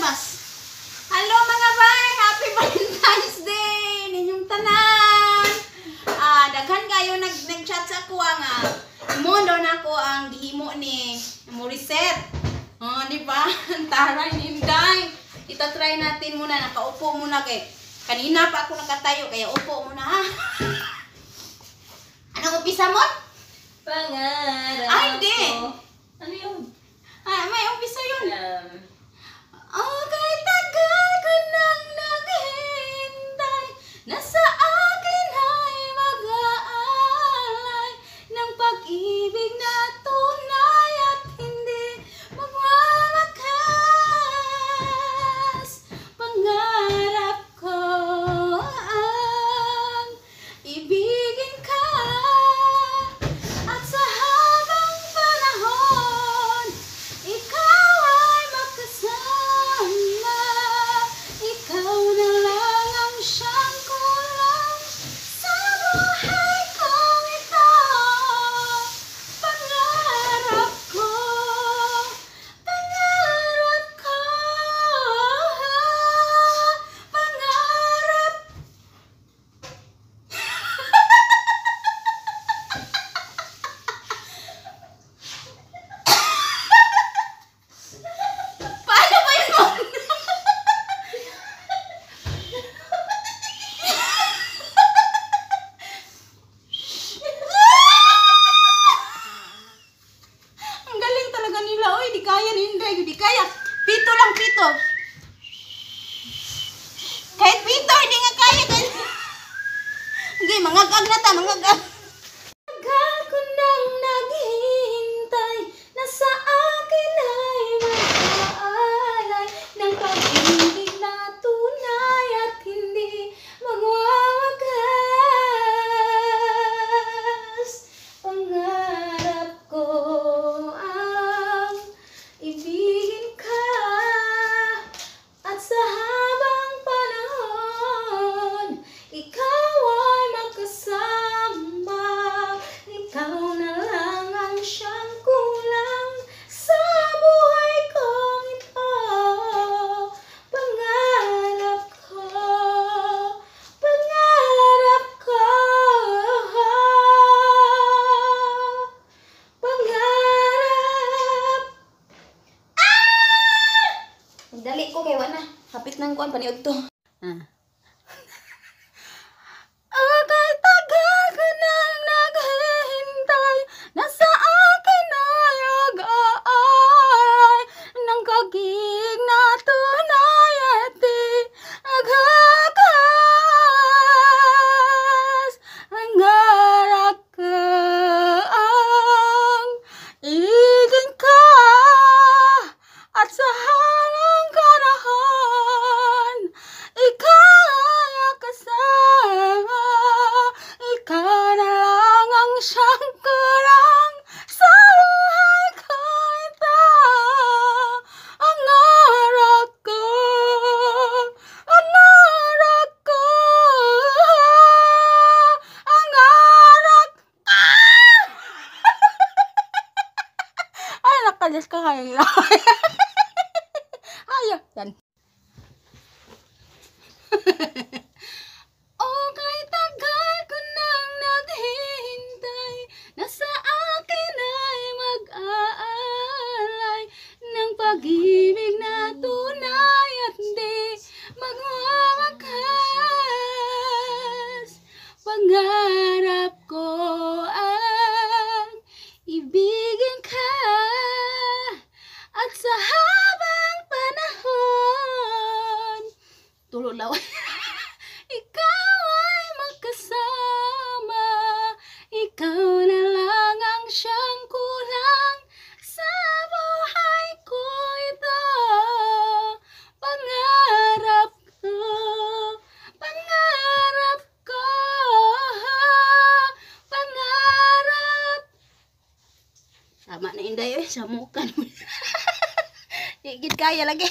oras. Hello mga bay! Happy Valentine's Day! Ninyong tanan! Daghan kayo nag-chat sa ako nga. Imondo na ko ang gihimo ni Morissette. Di ba? Taray ninday. Itatry natin muna. Nakaupo muna kay kanina pa ako nakatayo. Kaya upo muna ha. Anong umpisa mo? Pangarap Ay, di! ko. Ano yun? May umpisa yun. Kahit tagal ko nang naghihintay, nasa akin ay mag-aalay ng pag-ibig na tunay at hindi magwawakas. Pangarap ko ang ibigin ka at sa habang panahon ikaw ay makasama. Ikaw na lang ang siyang kulang sa buhay kong ito. Pangarap ko, pangarap ko, pangarap. Paano ba yun? Ang galing talaga nila. Oy, di kaya ni Inday. Di kaya. Pito lang, pito. Kahit pito, hindi nga kaya. Hindi, mangagag na ta, mangagag. Tagal ko nang naghihintay, nasa akin ay mag-aalay ng pag-ibig na tunay at hindi magwawakas. Pangarap ko ang ibigin ka at sa habang panahon ikaw ay makasama. Ikaw na lang ang siyang kulang sa buhay kong ito. Pangarap ko, pangarap ko, pangarap. Dali ko kay wala. Hapit nang kuan paniod to. Kahit tagal ko nang naghihintay, nasa akin ay mag-aalay ng pag-ibig na tunay at di magwawakas. Pangarap ko ang ibigin ka at sa habang panahon ikaw ay kasama. Ikaw na lang ang siyang kulang sa buhay ko ito. Pangarap ko, pangarap ko, pangarap. Ay, nakalas ka kayong lahat. Ayaw, yan. Kahit tagal ko nang naghihintay, nasa akin ay mag-aalay ng pag-ibig na tunay at di magwawakas. Pangarap ko ang ibigin ka at sa habang panahon tululaw ikaw ay magkasama. Ikaw na lang ang siyang kulang sa buhay ko ito. Pangarap ko, pangarap ko, pangarap. Tama na Inday, samukan mo. Higit kaya lagi.